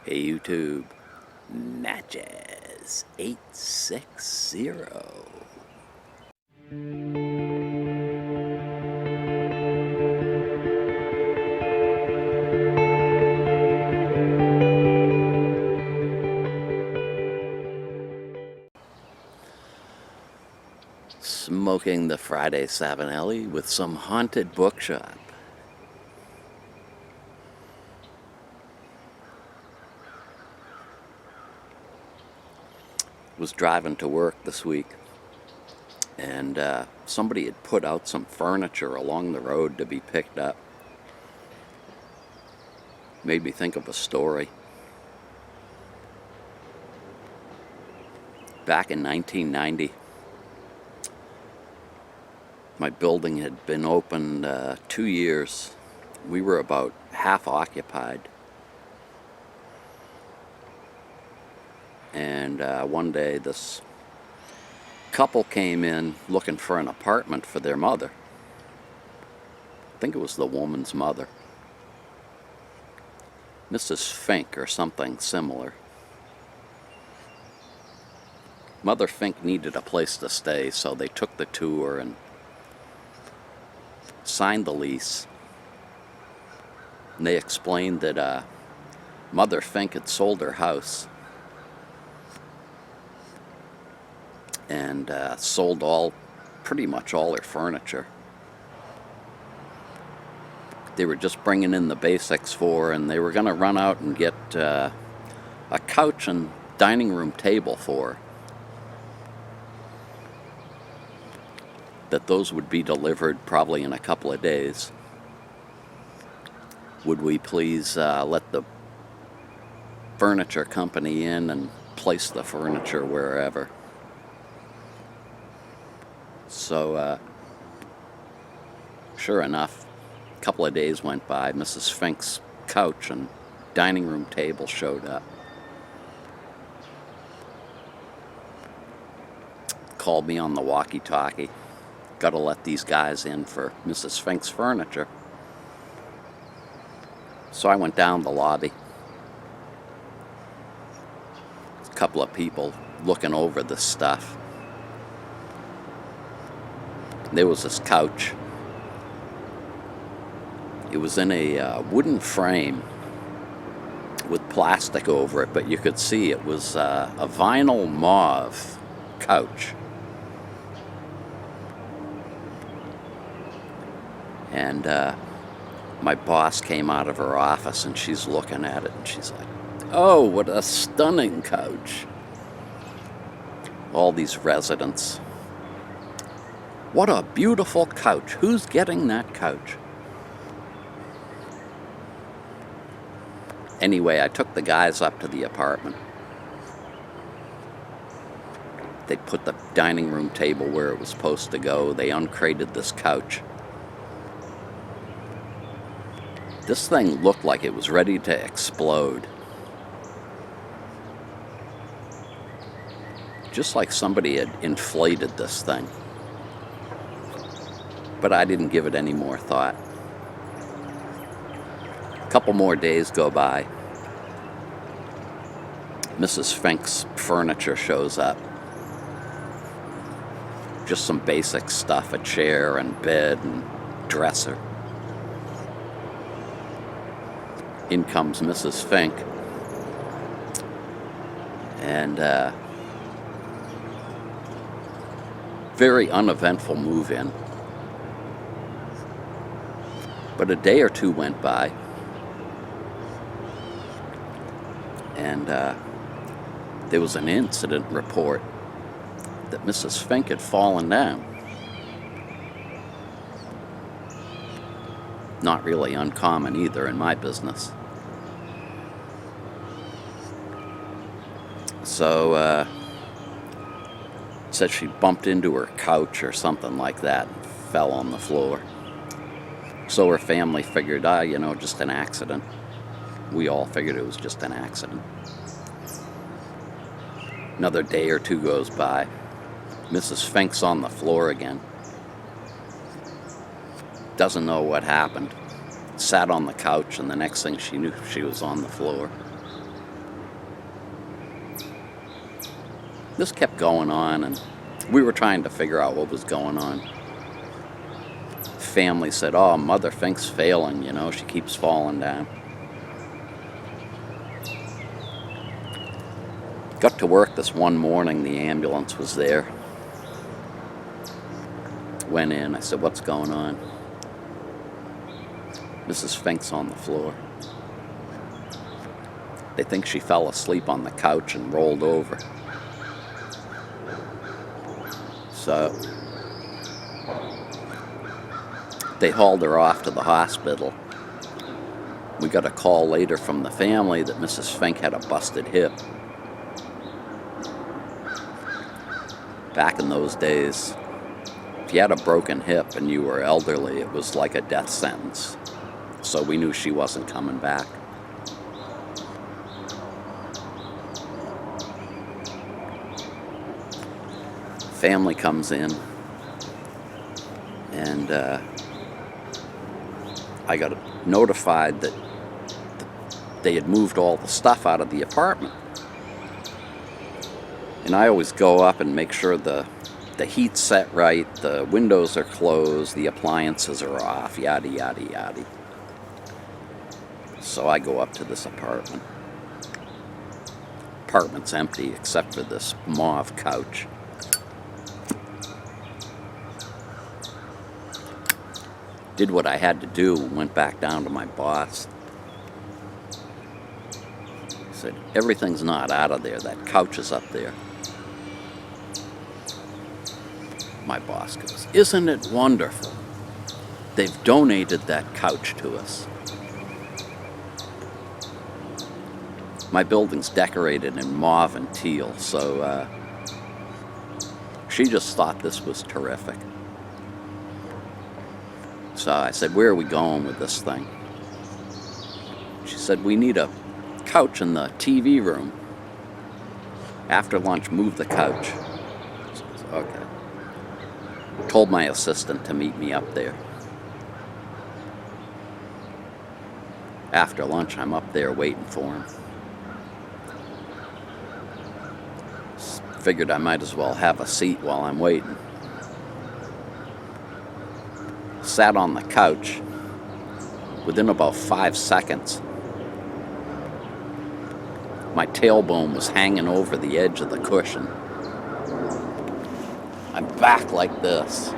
Hey YouTube, Natchez 860. Smoking the Friday Savinelli with some haunted bookshop. Was driving to work this week, and somebody had put out some furniture along the road to be picked up. Made me think of a story. Back in 1990, my building had been open 2 years. We were about half occupied. And one day this couple came in looking for an apartment for their mother. I think it was the woman's mother. Mrs. Fink or something similar. Mother Fink needed a place to stay, so they took the tour and signed the lease. And they explained that Mother Fink had sold her house and sold pretty much all her furniture. They were just bringing in the basics for, and they were going to run out and get a couch and dining room table for her. That those would be delivered probably in a couple of days. Would we please let the furniture company in and place the furniture wherever? So, sure enough, a couple of days went by. Mrs. Fink's couch and dining room table showed up. Called me on the walkie-talkie. Got to let these guys in for Mrs. Fink's furniture. So I went down the lobby. A couple of people looking over this stuff. There was this couch. It was in a wooden frame with plastic over it, but you could see it was a vinyl mauve couch. And my boss came out of her office and she's looking at it and she's like, "Oh, what a stunning couch." All these residents. "What a beautiful couch. Who's getting that couch?" Anyway, I took the guys up to the apartment. They put the dining room table where it was supposed to go. They uncrated this couch. This thing looked like it was ready to explode. Just like somebody had inflated this thing. But I didn't give it any more thought. A couple more days go by. Mrs. Fink's furniture shows up. Just some basic stuff, a chair and bed and dresser. In comes Mrs. Fink. And very uneventful move-in. But a day or two went by, and there was an incident report that Mrs. Fink had fallen down. Not really uncommon either in my business. So, said she bumped into her couch or something like that and fell on the floor. So her family figured, just an accident. We all figured it was just an accident. Another day or two goes by. Mrs. Fink's on the floor again. Doesn't know what happened. Sat on the couch, and the next thing she knew, she was on the floor. This kept going on, and we were trying to figure out what was going on. Family said, "Oh, Mother Fink's failing, you know, she keeps falling down." Got to work this one morning, the ambulance was there. Went in, I said, "What's going on?" "Mrs. Fink's on the floor. They think she fell asleep on the couch and rolled over." So they hauled her off to the hospital. We got a call later from the family that Mrs. Fink had a busted hip. Back in those days, if you had a broken hip and you were elderly, it was like a death sentence. So we knew she wasn't coming back. Family comes in, and I got notified that they had moved all the stuff out of the apartment. And I always go up and make sure the heat's set right, the windows are closed, the appliances are off, yada yada yada. So I go up to this apartment. Apartment's empty except for this mauve couch. Did what I had to do, went back down to my boss. I said, "Everything's not out of there, that couch is up there." My boss goes, "Isn't it wonderful? They've donated that couch to us." My building's decorated in mauve and teal, so she just thought this was terrific. So I said, "Where are we going with this thing?" She said, "We need a couch in the TV room. After lunch, move the couch." So I said, "Okay." Told my assistant to meet me up there. After lunch, I'm up there waiting for him. Figured I might as well have a seat while I'm waiting. Sat on the couch. Within about 5 seconds, my tailbone was hanging over the edge of the cushion. I'm back like this.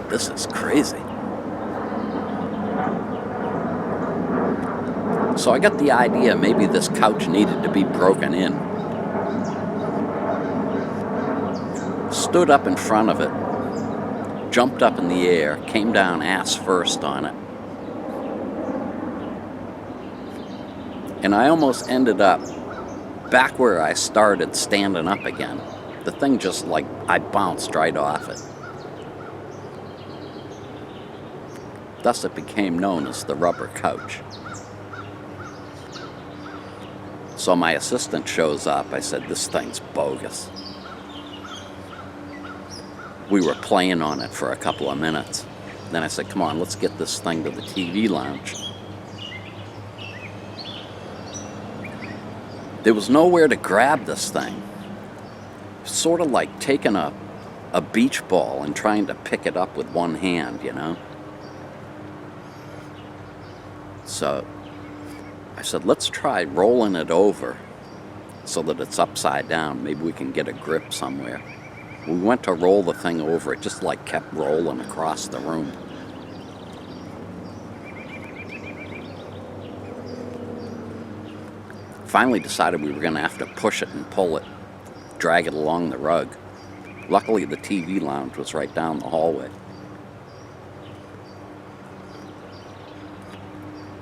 This is crazy. So I got the idea maybe this couch needed to be broken in. Stood up in front of it, jumped up in the air, came down ass first on it. And I almost ended up back where I started, standing up again. The thing just I bounced right off it. Thus it became known as the rubber couch. So my assistant shows up. I said, "This thing's bogus." We were playing on it for a couple of minutes. Then I said, "Come on, let's get this thing to the TV lounge." There was nowhere to grab this thing. Sort of like taking a beach ball and trying to pick it up with one hand, you know? So I said, "Let's try rolling it over so that it's upside down. Maybe we can get a grip somewhere." We went to roll the thing over. It just kept rolling across the room. Finally decided we were going to have to push it and pull it, drag it along the rug. Luckily, the TV lounge was right down the hallway.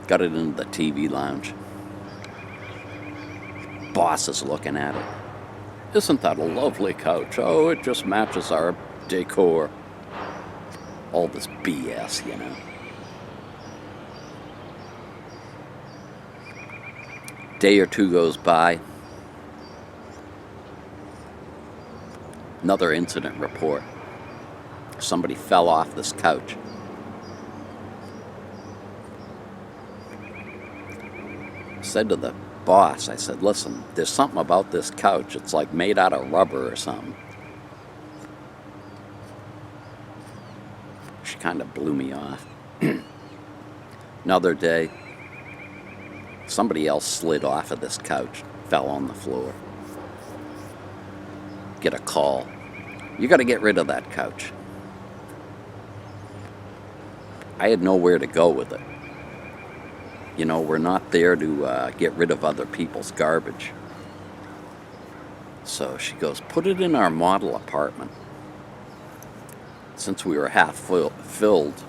Got it into the TV lounge. Boss is looking at it. "Isn't that a lovely couch? Oh, it just matches our decor." All this BS, you know. Day or two goes by. Another incident report. Somebody fell off this couch. Said to the boss, I said, listen, there's something about this couch. It's like made out of rubber or something. She kind of blew me off. Another day, somebody else slid off of this couch, fell on the floor. Get a call. You got to get rid of that couch. I had nowhere to go with it. You know, we're not there to get rid of other people's garbage. So she goes, put it in our model apartment. Since we were half filled,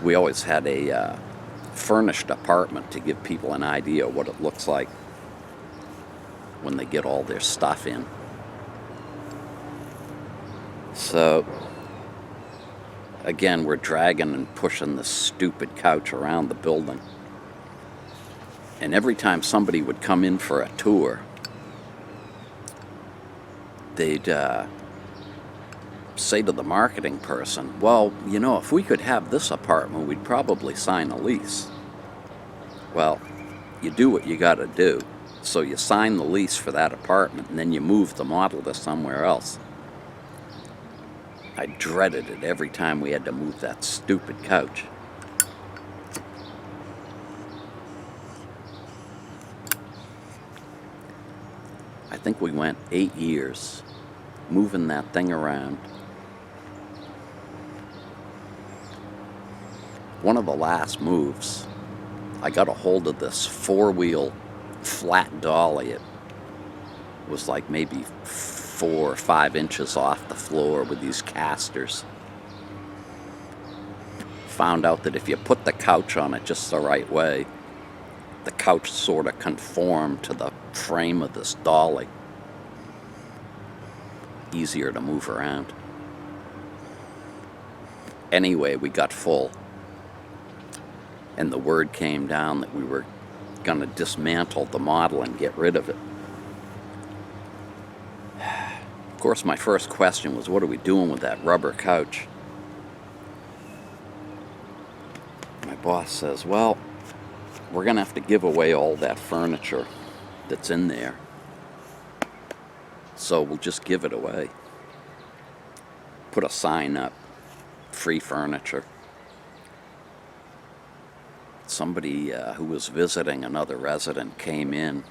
we always had a furnished apartment to give people an idea what it looks like when they get all their stuff in. So, again, we're dragging and pushing this stupid couch around the building. And every time somebody would come in for a tour, they'd say to the marketing person, well, you know, if we could have this apartment, we'd probably sign a lease. Well, you do what you got to do. So you sign the lease for that apartment, and then you move the model to somewhere else. I dreaded it every time we had to move that stupid couch. I think we went 8 years moving that thing around. One of the last moves, I got a hold of this 4-wheel flat dolly. It was like maybe 4 or 5 inches off the floor with these casters. Found out that if you put the couch on it just the right way, the couch sort of conformed to the frame of this dolly. Easier to move around. Anyway, we got full. And the word came down that we were going to dismantle the model and get rid of it. Of course, my first question was, what are we doing with that rubber couch? My boss says, well, we're going to have to give away all that furniture that's in there. So we'll just give it away. Put a sign up, free furniture. Somebody who was visiting another resident came in,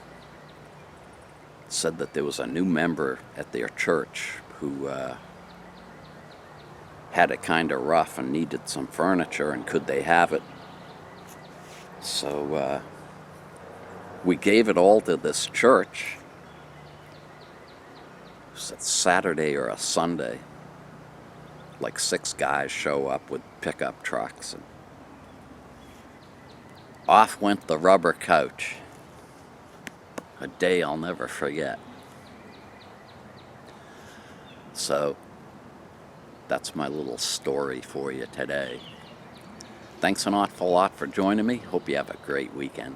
said that there was a new member at their church who had it kind of rough and needed some furniture, and could they have it? So we gave it all to this church. It was a Saturday or a Sunday. Like 6 guys show up with pickup trucks, and off went the rubber couch. A day I'll never forget. So, that's my little story for you today. Thanks an awful lot for joining me. Hope you have a great weekend.